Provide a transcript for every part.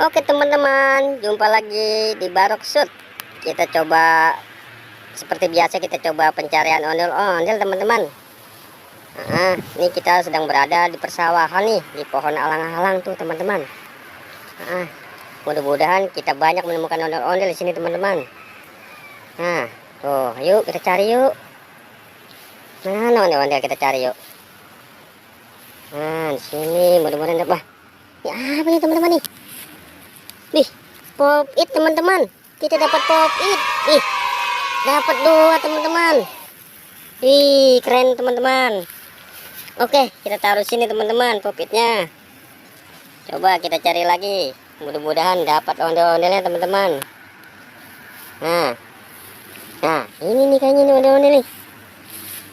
Oke teman-teman, jumpa lagi di Barok Shoot. Kita coba seperti biasa, kita coba pencarian ondel-ondel teman-teman. Ini kita sedang berada di persawahan nih, di pohon alang-alang tuh teman-teman. Mudah-mudahan kita banyak menemukan ondel-ondel di sini teman-teman. Nah, tuh, yuk kita cari yuk. Mana ondel-ondel, kita cari yuk. Nah, di sini mudah-mudahan dapat. Ya apa nih teman-teman nih? Nih, pop it teman-teman. Kita dapat pop it. Nih, dapat 2 teman-teman. Ih, keren teman-teman. Oke, kita taruh sini teman-teman pop itnya. Coba kita cari lagi. Mudah-mudahan dapat ondel-ondelnya teman-teman. Nah, ini nih kayaknya nih ondel-ondel nih.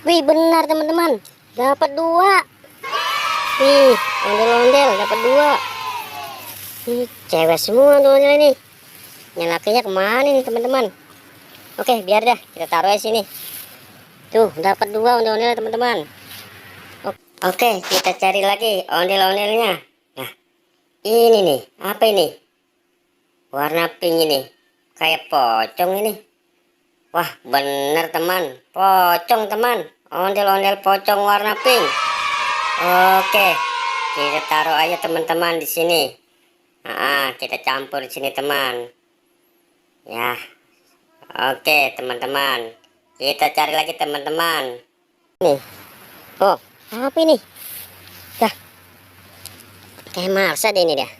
Wih, benar teman-teman. Dapat 2. Ih, ondel-ondel dapat 2. Ih, cewek semua tuh ondel ini. Yang lakinya kemana nih teman-teman? Oke, biar dah kita taruh di sini. Tuh, dapat 2 ondel-ondel teman-teman. Oke, kita cari lagi ondel-ondelnya. Nah, ini nih, apa ini? Warna pink ini, kayak pocong ini. Wah, bener teman, pocong teman. Ondel-ondel pocong warna pink. Oke, kita taruh aja teman-teman di sini. Kita campur di sini teman. Ya, oke teman-teman. Kita cari lagi teman-teman. Nih, oh, apa ini? Dah, kayak Marsa deh ini dah.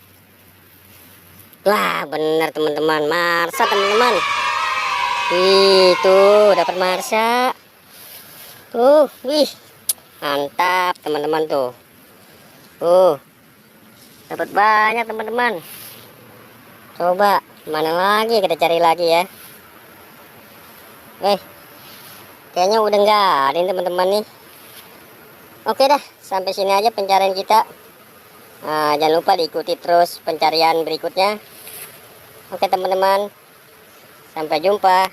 Wah, bener teman-teman, Marsa teman-teman. Itu dapat Marsa. Wih, mantap teman-teman tuh. Dapat banyak teman-teman. Coba mana lagi, kita cari lagi ya. Kayaknya udah nggak ada teman-teman nih. Oke dah, sampai sini aja pencarian kita. Jangan lupa diikuti terus pencarian berikutnya. Oke teman-teman, sampai jumpa.